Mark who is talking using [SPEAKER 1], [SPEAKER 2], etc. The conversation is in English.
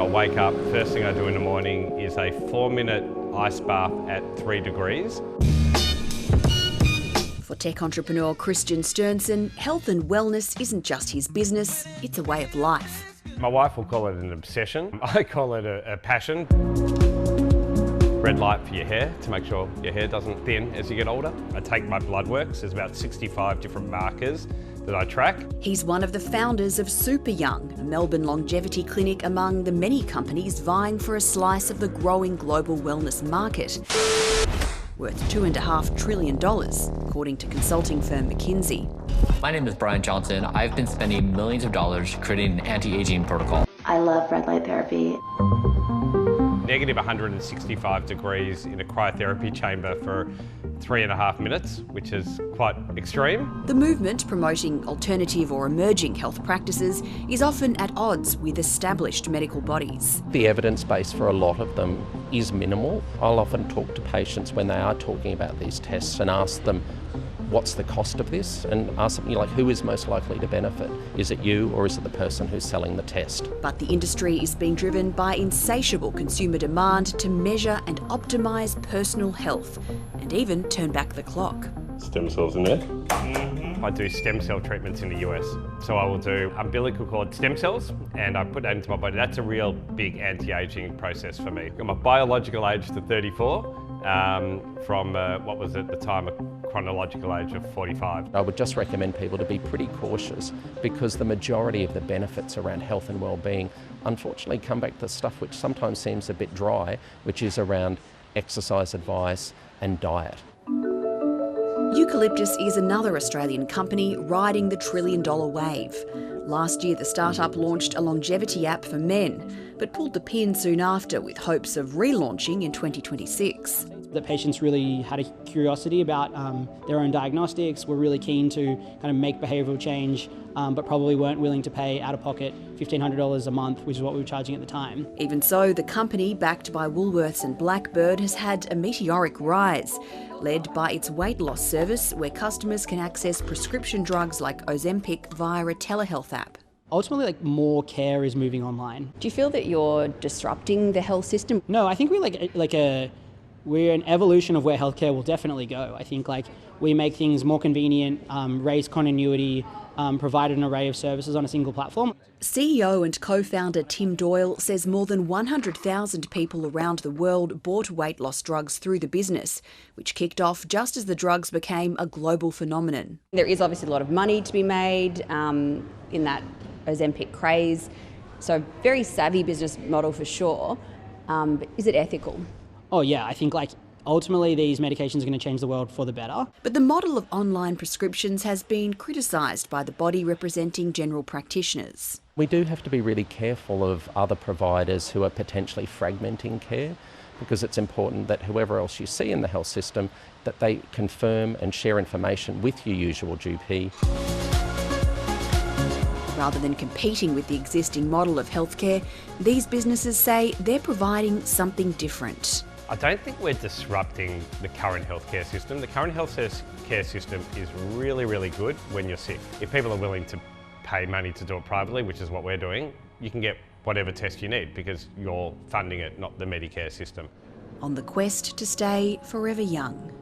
[SPEAKER 1] wake up, first thing I do in the morning is a 4-minute ice bath at 3 degrees.
[SPEAKER 2] For tech entrepreneur Tristan Sternson, health and wellness isn't just his business, it's a way of life.
[SPEAKER 1] My wife will call it an obsession. I call it a passion. Red light for your hair to make sure your hair doesn't thin as you get older. I take my blood works. There's about 65 different markers that I track. He's
[SPEAKER 2] one of the founders of Super Young, a Melbourne longevity clinic among the many companies vying for a slice of the growing global wellness market, worth $2.5 trillion, according to consulting firm McKinsey.
[SPEAKER 3] My name is Brian Johnson. I've been spending millions of dollars creating an anti-aging protocol.
[SPEAKER 4] I love red light therapy.
[SPEAKER 1] Negative 165 degrees in a cryotherapy chamber for 3.5 minutes, which is quite extreme.
[SPEAKER 2] The movement promoting alternative or emerging health practices is often at odds with established medical bodies.
[SPEAKER 5] The evidence base for a lot of them is minimal. I'll often talk to patients when they are talking about these tests and ask them, what's the cost of this? And ask something like, who is most likely to benefit? Is it you or is it the person who's selling the test?
[SPEAKER 2] But the industry is being driven by insatiable consumer demand to measure and optimise personal health and even turn back the clock.
[SPEAKER 1] Stem cells in there. I do stem cell treatments in the US. So I will do umbilical cord stem cells and I put that into my body. That's a real big anti-aging process for me. Got my biological age to 34. From what was at the time a chronological age of 45.
[SPEAKER 5] I would just recommend people to be pretty cautious because the majority of the benefits around health and well-being unfortunately come back to stuff which sometimes seems a bit dry, which is around exercise advice and diet.
[SPEAKER 2] Eucalyptus is another Australian company riding the $1 trillion wave. Last year, the startup launched a longevity app for men, but pulled the pin soon after with hopes of relaunching in 2026.
[SPEAKER 6] The patients really had a curiosity about their own diagnostics, were really keen to kind of make behavioural change, but probably weren't willing to pay out of pocket $1,500 a month, which is what we were charging at the time.
[SPEAKER 2] Even so, the company, backed by Woolworths and Blackbird, has had a meteoric rise, led by its weight loss service, where customers can access prescription drugs like Ozempic via a telehealth app.
[SPEAKER 6] Ultimately, more care is moving online.
[SPEAKER 7] Do you feel that you're disrupting the health system?
[SPEAKER 6] No, I think we're an evolution of where healthcare will definitely go. I think we make things more convenient, raise continuity, provide an array of services on a single platform.
[SPEAKER 2] CEO and co-founder Tim Doyle says more than 100,000 people around the world bought weight loss drugs through the business, which kicked off just as the drugs became a global phenomenon.
[SPEAKER 7] There is obviously a lot of money to be made in that Ozempic craze, so very savvy business model for sure, but is it ethical?
[SPEAKER 6] Oh yeah, I think ultimately these medications are going to change the world for the better.
[SPEAKER 2] But the model of online prescriptions has been criticised by the body representing general practitioners.
[SPEAKER 5] We do have to be really careful of other providers who are potentially fragmenting care, because it's important that whoever else you see in the health system, that they confirm and share information with your usual GP.
[SPEAKER 2] Rather than competing with the existing model of healthcare, these businesses say they're providing something different.
[SPEAKER 1] I don't think we're disrupting the current healthcare system. The current healthcare system is really, really good when you're sick. If people are willing to pay money to do it privately, which is what we're doing, you can get whatever test you need because you're funding it, not the Medicare system.
[SPEAKER 2] On the quest to stay forever young.